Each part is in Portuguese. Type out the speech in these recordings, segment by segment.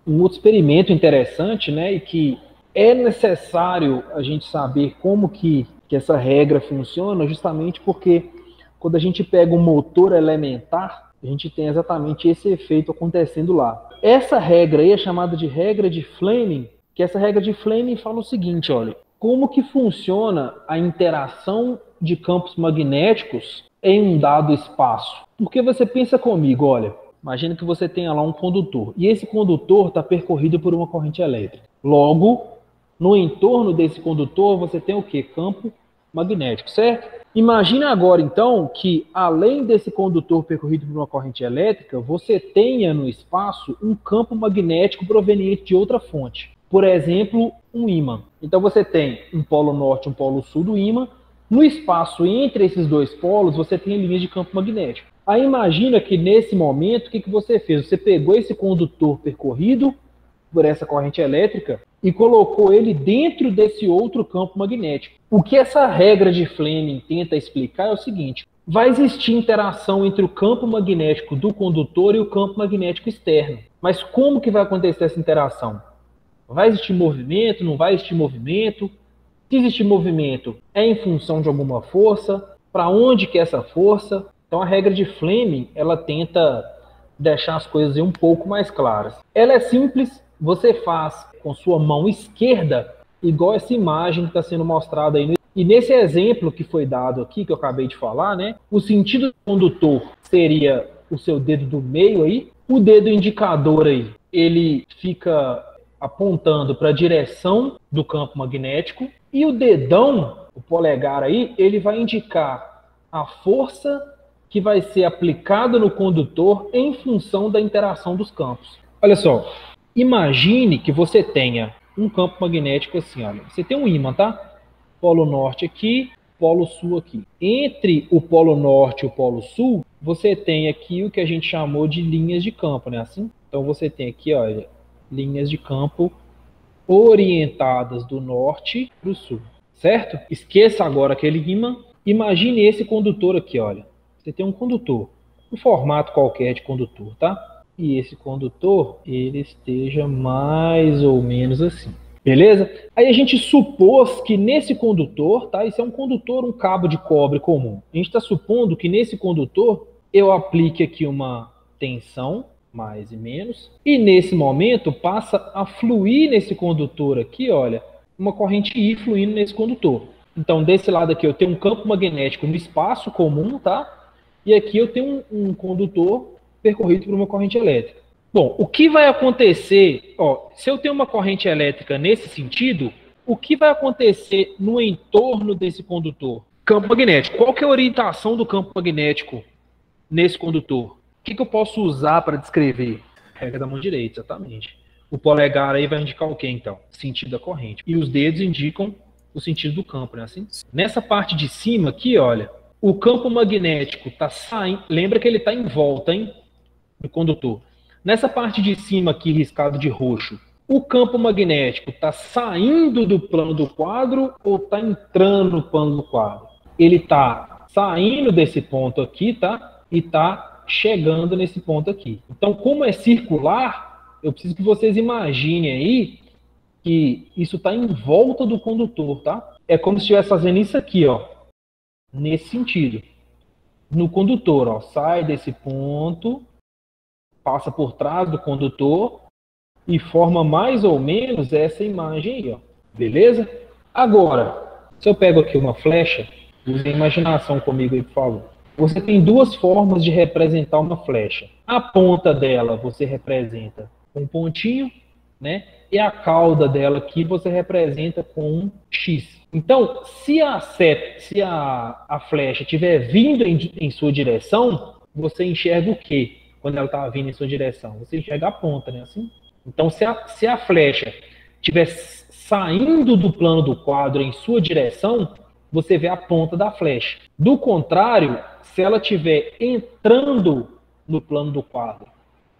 um outro experimento interessante, né, e que é necessário a gente saber como que essa regra funciona, justamente porque quando a gente pega um motor elementar, a gente tem exatamente esse efeito acontecendo lá. Essa regra aí é chamada de regra de Fleming, que essa regra de Fleming fala o seguinte, olha, como que funciona a interação de campos magnéticos em um dado espaço? Porque você pensa comigo, olha, imagina que você tenha lá um condutor, e esse condutor está percorrido por uma corrente elétrica. Logo, no entorno desse condutor, você tem o quê? Campo magnético, certo? Imagina agora, então, que além desse condutor percorrido por uma corrente elétrica, você tenha no espaço um campo magnético proveniente de outra fonte. Por exemplo, um ímã. Então você tem um polo norte e um polo sul do ímã. No espaço entre esses dois polos, você tem linhas de campo magnético. Aí imagina que nesse momento, o que você fez? Você pegou esse condutor percorrido por essa corrente elétrica e colocou ele dentro desse outro campo magnético. O que essa regra de Fleming tenta explicar é o seguinte: vai existir interação entre o campo magnético do condutor e o campo magnético externo. Mas como que vai acontecer essa interação? Vai existir movimento? Não vai existir movimento? Se existir movimento, é em função de alguma força? Para onde que é essa força? Então a regra de Fleming, ela tenta deixar as coisas um pouco mais claras. Ela é simples, você faz com sua mão esquerda, igual essa imagem que está sendo mostrada aí. E nesse exemplo que foi dado aqui, que eu acabei de falar, né, o sentido do condutor seria o seu dedo do meio aí, o dedo indicador aí, ele fica apontando para a direção do campo magnético, e o dedão, o polegar aí, ele vai indicar a força que vai ser aplicada no condutor em função da interação dos campos. Olha só, imagine que você tenha um campo magnético assim, olha, você tem um ímã, tá? Polo norte aqui, polo sul aqui. Entre o polo norte e o polo sul, você tem aqui o que a gente chamou de linhas de campo, né? Assim? Então você tem aqui, olha, linhas de campo orientadas do norte para o sul, certo? Esqueça agora aquele ímã. Imagine esse condutor aqui, olha. Você tem um condutor, um formato qualquer de condutor, tá? E esse condutor, ele esteja mais ou menos assim. Beleza? Aí a gente supôs que nesse condutor, tá? Isso é um condutor, um cabo de cobre comum. A gente está supondo que nesse condutor eu aplique aqui uma tensão, mais e menos, e nesse momento passa a fluir nesse condutor aqui, olha, uma corrente I fluindo nesse condutor. Então, desse lado aqui eu tenho um campo magnético no espaço comum, tá? E aqui eu tenho um condutor percorrido por uma corrente elétrica. Bom, o que vai acontecer, ó, se eu tenho uma corrente elétrica nesse sentido, o que vai acontecer no entorno desse condutor? Campo magnético. Qual que é a orientação do campo magnético nesse condutor? O que eu posso usar para descrever? Regra da mão direita, exatamente. O polegar aí vai indicar o quê, então? Sentido da corrente. E os dedos indicam o sentido do campo, né? Assim? Nessa parte de cima aqui, olha, o campo magnético está saindo. Lembra que ele está em volta, hein? Do condutor. Nessa parte de cima aqui, riscado de roxo, o campo magnético está saindo do plano do quadro ou está entrando no plano do quadro? Ele está saindo desse ponto aqui, tá? E está chegando nesse ponto aqui. Então, como é circular, eu preciso que vocês imaginem aí que isso está em volta do condutor, tá? É como se estivesse fazendo isso aqui, ó. Nesse sentido. No condutor, ó. Sai desse ponto, passa por trás do condutor e forma mais ou menos essa imagem aí, ó. Beleza? Agora, se eu pego aqui uma flecha, use a imaginação comigo aí, por favor. Você tem duas formas de representar uma flecha. A ponta dela você representa com um pontinho, né? E a cauda dela aqui você representa com um X. Então, se a flecha estiver vindo em sua direção, você enxerga o quê? Quando ela está vindo em sua direção? Você enxerga a ponta, né? Assim? Então, se a flecha estiver saindo do plano do quadro em sua direção, você vê a ponta da flecha. Do contrário, se ela estiver entrando no plano do quadro,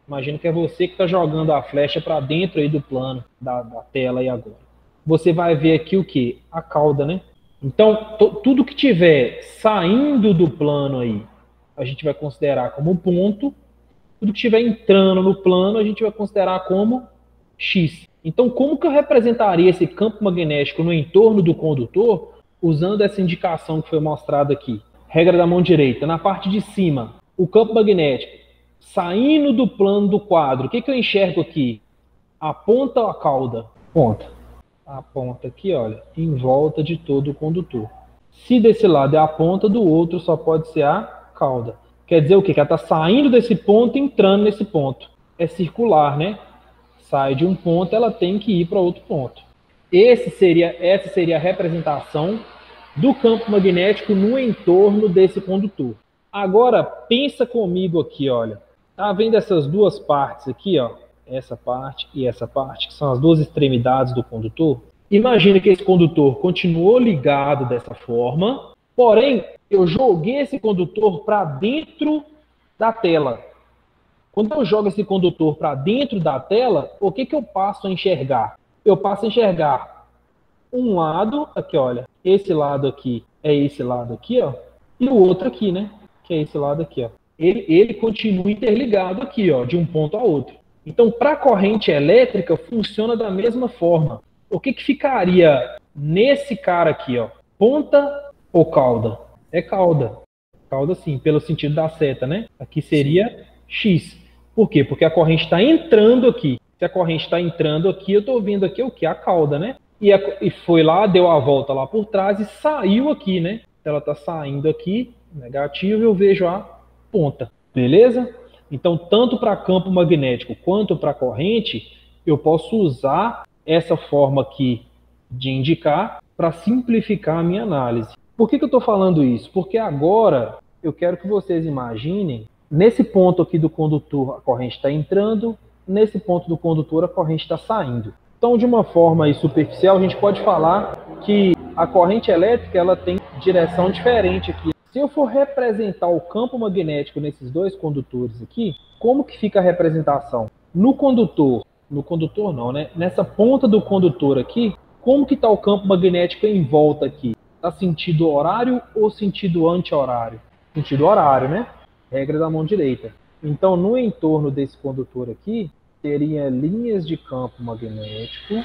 imagina que é você que está jogando a flecha para dentro aí do plano da tela aí agora. Você vai ver aqui o quê? A cauda, né? Então, tudo que estiver saindo do plano aí, a gente vai considerar como ponto. Tudo que estiver entrando no plano, a gente vai considerar como X. Então, como que eu representaria esse campo magnético no entorno do condutor usando essa indicação que foi mostrada aqui? Regra da mão direita. Na parte de cima, o campo magnético saindo do plano do quadro. O que eu enxergo aqui? A ponta ou a cauda? Ponta. A ponta aqui, olha, em volta de todo o condutor. Se desse lado é a ponta, do outro só pode ser a cauda. Quer dizer o quê? Que ela está saindo desse ponto e entrando nesse ponto. É circular, né? Sai de um ponto, ela tem que ir para outro ponto. Essa seria a representação do campo magnético no entorno desse condutor. Agora, pensa comigo aqui, olha. Tá vendo essas duas partes aqui, ó? Essa parte e essa parte, que são as duas extremidades do condutor? Imagina que esse condutor continuou ligado dessa forma, porém, eu joguei esse condutor para dentro da tela. Quando eu jogo esse condutor para dentro da tela, o que eu passo a enxergar? Eu passo a enxergar um lado, aqui, olha, esse lado aqui é esse lado aqui, ó, e o outro aqui, né, que é esse lado aqui, ó. Ele continua interligado aqui, ó, de um ponto a outro. Então, para a corrente elétrica, funciona da mesma forma. O que ficaria nesse cara aqui, ó? Ponta ou cauda? É cauda. Cauda, sim, pelo sentido da seta, né? Aqui seria X. Por quê? Porque a corrente está entrando aqui. Se a corrente está entrando aqui, eu estou vendo aqui o que? A cauda, né? E foi lá, deu a volta lá por trás e saiu aqui, né? Ela está saindo aqui, negativo, eu vejo a ponta. Beleza? Então, tanto para campo magnético quanto para corrente, eu posso usar essa forma aqui de indicar para simplificar a minha análise. Por que eu estou falando isso? Porque agora eu quero que vocês imaginem, nesse ponto aqui do condutor a corrente está entrando, nesse ponto do condutor a corrente está saindo. Então, de uma forma aí superficial, a gente pode falar que a corrente elétrica ela tem direção diferente aqui. Se eu for representar o campo magnético nesses dois condutores aqui, como que fica a representação? No condutor não, né? Nessa ponta do condutor aqui, como que está o campo magnético em volta aqui? Está sentido horário ou sentido anti-horário? Sentido horário, né? Regra da mão direita. Então, no entorno desse condutor aqui, teria linhas de campo magnético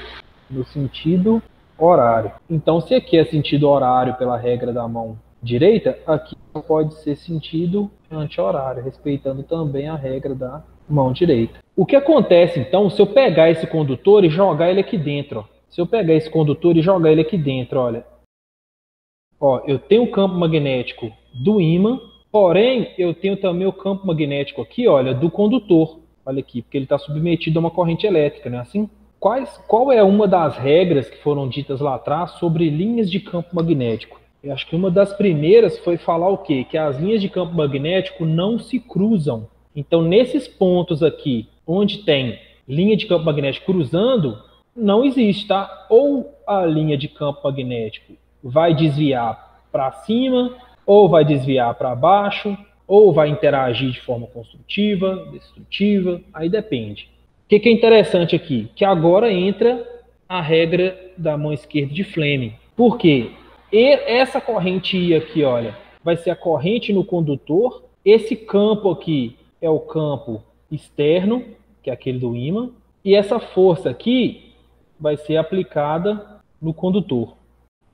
no sentido horário. Então, se aqui é sentido horário pela regra da mão direita, aqui pode ser sentido anti-horário, respeitando também a regra da mão direita. O que acontece, então, se eu pegar esse condutor e jogar ele aqui dentro? Ó. Se eu pegar esse condutor e jogar ele aqui dentro, olha. Ó, eu tenho o campo magnético do ímã, porém, eu tenho também o campo magnético aqui, olha, do condutor. Olha aqui, porque ele está submetido a uma corrente elétrica, não é assim? Qual é uma das regras que foram ditas lá atrás sobre linhas de campo magnético? Eu acho que uma das primeiras foi falar o quê? Que as linhas de campo magnético não se cruzam. Então, nesses pontos aqui, onde tem linha de campo magnético cruzando, não existe, tá? Ou a linha de campo magnético vai desviar para cima, ou vai desviar para baixo, ou vai interagir de forma construtiva, destrutiva, aí depende. O que é interessante aqui? Que agora entra a regra da mão esquerda de Fleming. Por quê? Essa corrente I aqui, olha, vai ser a corrente no condutor. Esse campo aqui é o campo externo, que é aquele do ímã. E essa força aqui vai ser aplicada no condutor.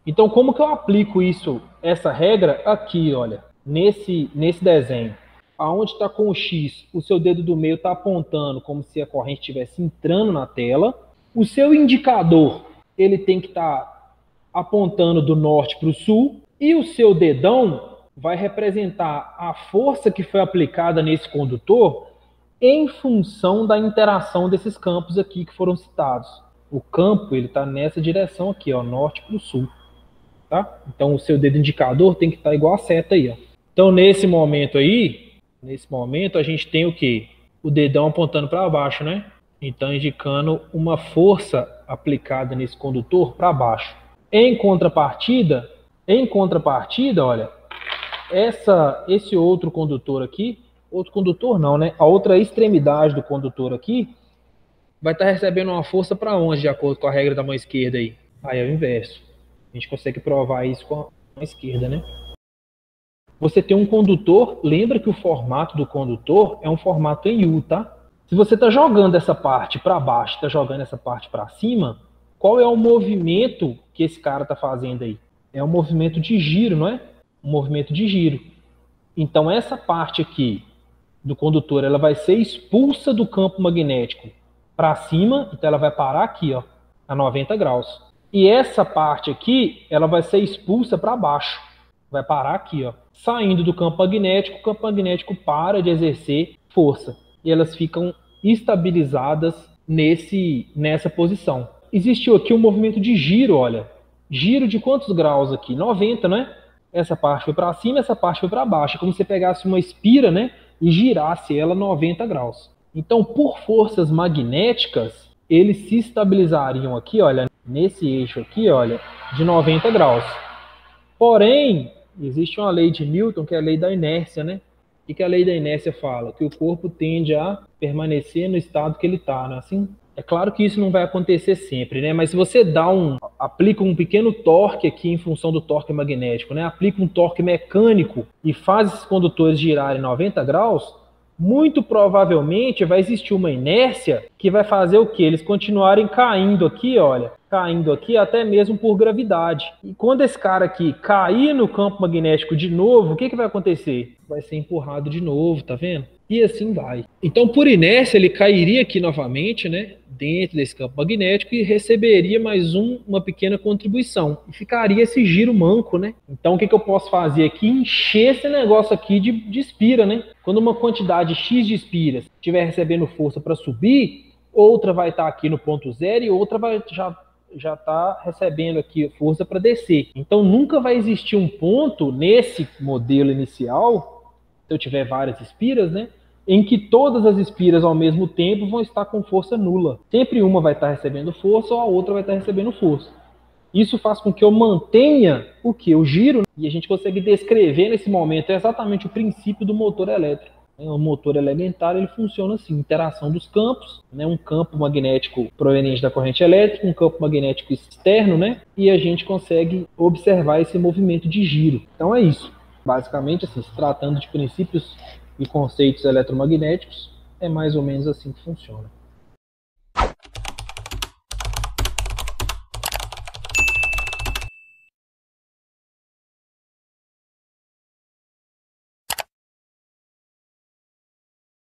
Então, como que eu aplico isso, essa regra aqui, olha, nesse desenho? Aonde está com o X, o seu dedo do meio está apontando como se a corrente estivesse entrando na tela. O seu indicador, ele tem que estar apontando do norte para o sul. E o seu dedão vai representar a força que foi aplicada nesse condutor em função da interação desses campos aqui que foram citados. O campo, ele está nessa direção aqui, ó, norte para o sul. Tá? Então, o seu dedo indicador tem que estar igual a seta aí. Ó. Então, nesse momento aí, a gente tem o quê? O dedão apontando para baixo, né? Então, indicando uma força aplicada nesse condutor para baixo. Em contrapartida, olha, esse outro condutor aqui, outro condutor não, né? A outra extremidade do condutor aqui vai estar recebendo uma força para onde, de acordo com a regra da mão esquerda aí? Aí é o inverso. A gente consegue provar isso com a mão esquerda, né? Você tem um condutor, lembra que o formato do condutor é um formato em U, tá? Se você está jogando essa parte para baixo, está jogando essa parte para cima, qual é o movimento que esse cara está fazendo aí? É um movimento de giro, não é? Um movimento de giro. Então essa parte aqui do condutor, ela vai ser expulsa do campo magnético para cima, então ela vai parar aqui, ó, a 90 graus. E essa parte aqui, ela vai ser expulsa para baixo, vai parar aqui, ó. Saindo do campo magnético, o campo magnético para de exercer força e elas ficam estabilizadas nessa posição. Existiu aqui um movimento de giro, olha. Giro de quantos graus aqui? 90, né? Essa parte foi para cima, essa parte foi para baixo. É como se você pegasse uma espira, né, e girasse ela 90 graus. Então, por forças magnéticas, eles se estabilizariam aqui, olha, nesse eixo aqui, olha, de 90 graus. Porém, existe uma lei de Newton, que é a lei da inércia, né? O que a lei da inércia fala? Que o corpo tende a permanecer no estado que ele está, não é assim? É claro que isso não vai acontecer sempre, né? Mas se você aplica um pequeno torque aqui em função do torque magnético, né? Aplica um torque mecânico e faz esses condutores girarem 90 graus, muito provavelmente vai existir uma inércia que vai fazer o quê? Eles continuarem caindo aqui, olha, caindo aqui até mesmo por gravidade. E quando esse cara aqui cair no campo magnético de novo, o que vai acontecer? Vai ser empurrado de novo, tá vendo? E assim vai. Então, por inércia, ele cairia aqui novamente, né, dentro desse campo magnético e receberia mais uma pequena contribuição. E ficaria esse giro manco, né? Então, o que eu posso fazer aqui? Encher esse negócio aqui de espira, né? Quando uma quantidade X de espiras estiver recebendo força para subir, outra vai estar aqui no ponto zero e outra vai já está recebendo aqui força para descer. Então, nunca vai existir um ponto nesse modelo inicial, se eu tiver várias espiras, né, em que todas as espiras ao mesmo tempo vão estar com força nula. Sempre uma vai estar recebendo força ou a outra vai estar recebendo força. Isso faz com que eu mantenha o que? O giro, e a gente consegue descrever nesse momento exatamente o princípio do motor elétrico. O motor elementar, ele funciona assim, interação dos campos, né? Um campo magnético proveniente da corrente elétrica, um campo magnético externo, né? E a gente consegue observar esse movimento de giro. Então é isso. Basicamente, assim, se tratando de princípios e conceitos eletromagnéticos, é mais ou menos assim que funciona.